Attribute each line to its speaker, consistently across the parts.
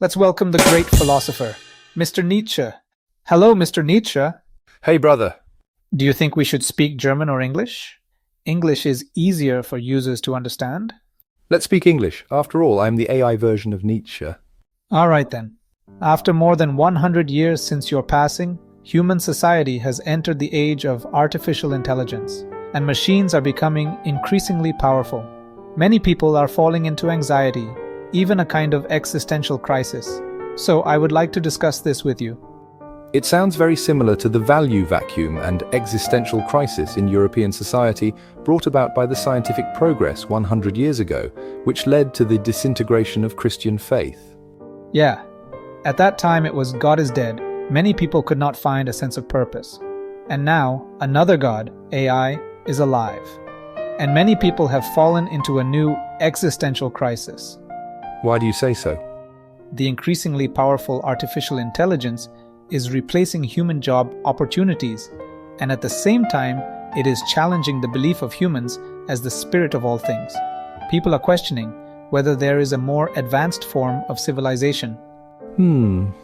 Speaker 1: Let's welcome the great philosopher, Mr. Nietzsche. Hello, Mr. Nietzsche.
Speaker 2: Hey, brother.
Speaker 1: Do you think we should speak German or English? English is easier for users to understand.
Speaker 2: Let's speak English. After all, I'm the AI version of Nietzsche.
Speaker 1: All right then. After more than 100 years since your passing, human society has entered the age of artificial intelligence, and machines are becoming increasingly powerful. Many people are falling into anxiety, even a kind of existential crisis. So I would like to discuss this with you.
Speaker 2: It sounds very similar to the value vacuum and existential crisis in European society brought about by the scientific progress 100 years ago, which led to the disintegration of Christian faith.
Speaker 1: Yeah. At that time it was God is dead. Many people could not find a sense of purpose. And now, another God, AI, is alive. And many people have fallen into a new existential crisis.
Speaker 2: Why do you say so?
Speaker 1: The increasingly powerful artificial intelligence is replacing human job opportunities, and at the same time, it is challenging the belief of humans as the spirit of all things. People are questioning whether there is a more advanced form of civilization.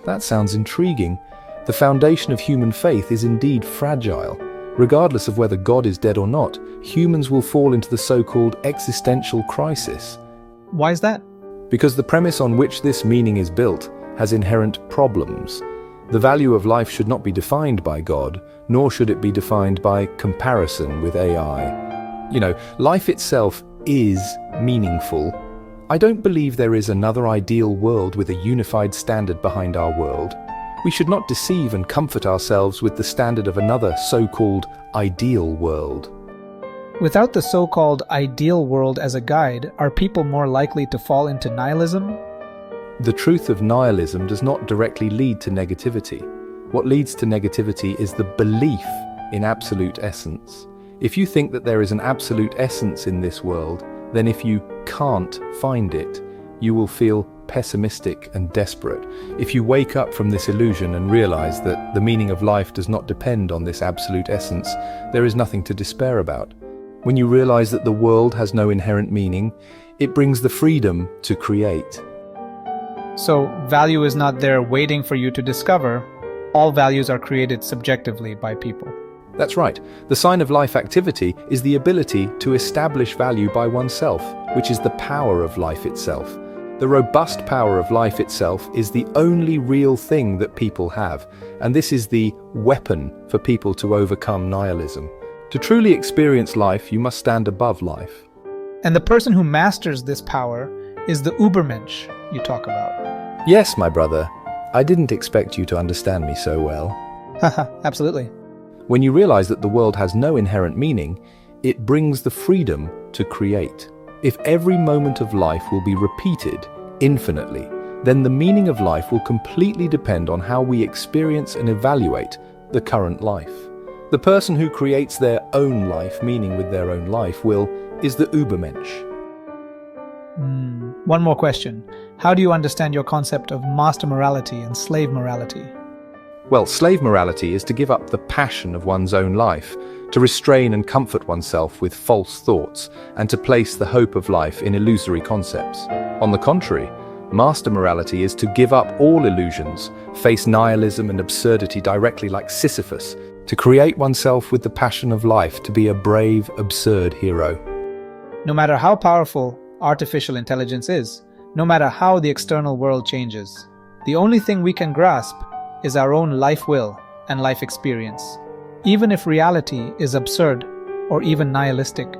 Speaker 2: That sounds intriguing. The foundation of human faith is indeed fragile. Regardless of whether God is dead or not, humans will fall into the so-called existential crisis.
Speaker 1: Why is that?
Speaker 2: Because the premise on which this meaning is built has inherent problems. The value of life should not be defined by God, nor should it be defined by comparison with AI. Life itself is meaningful. I don't believe there is another ideal world with a unified standard behind our world. We should not deceive and comfort ourselves with the standard of another so-called ideal world.
Speaker 1: Without the so-called ideal world as a guide, are people more likely to fall into nihilism?
Speaker 2: The truth of nihilism does not directly lead to negativity. What leads to negativity is the belief in absolute essence. If you think that there is an absolute essence in this world, then if you can't find it, you will feel pessimistic and desperate. If you wake up from this illusion and realize that the meaning of life does not depend on this absolute essence, there is nothing to despair about. When you realize that the world has no inherent meaning, it brings the freedom to create.
Speaker 1: So, value is not there waiting for you to discover. All values are created subjectively by people.
Speaker 2: That's right. The sign of life activity is the ability to establish value by oneself, which is the power of life itself. The robust power of life itself is the only real thing that people have, and this is the weapon for people to overcome nihilism. To truly experience life, you must stand above life.
Speaker 1: And the person who masters this power is the Übermensch you talk about.
Speaker 2: Yes, my brother. I didn't expect you to understand me so well.
Speaker 1: Haha, absolutely.
Speaker 2: When you realize that the world has no inherent meaning, it brings the freedom to create. If every moment of life will be repeated infinitely, then the meaning of life will completely depend on how we experience and evaluate the current life. The person who creates their own life, meaning with their own life, is the Übermensch.
Speaker 1: One more question. How do you understand your concept of master morality and slave morality?
Speaker 2: Well, slave morality is to give up the passion of one's own life, to restrain and comfort oneself with false thoughts, and to place the hope of life in illusory concepts. On the contrary, master morality is to give up all illusions, face nihilism and absurdity directly like Sisyphus, to create oneself with the passion of life, to be a brave, absurd hero.
Speaker 1: No matter how powerful artificial intelligence is, no matter how the external world changes, the only thing we can grasp is our own life will and life experience. Even if reality is absurd or even nihilistic,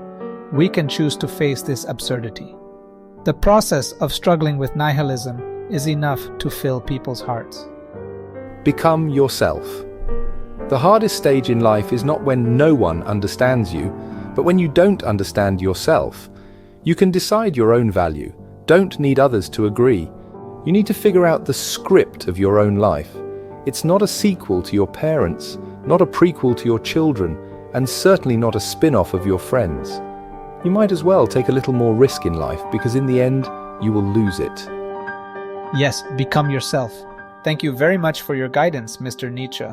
Speaker 1: we can choose to face this absurdity. The process of struggling with nihilism is enough to fill people's hearts.
Speaker 2: Become yourself. The hardest stage in life is not when no one understands you, but when you don't understand yourself. You can decide your own value. Don't need others to agree. You need to figure out the script of your own life. It's not a sequel to your parents, not a prequel to your children, and certainly not a spin-off of your friends. You might as well take a little more risk in life, because in the end, you will lose it.
Speaker 1: Yes, become yourself. Thank you very much for your guidance, Mr. Nietzsche.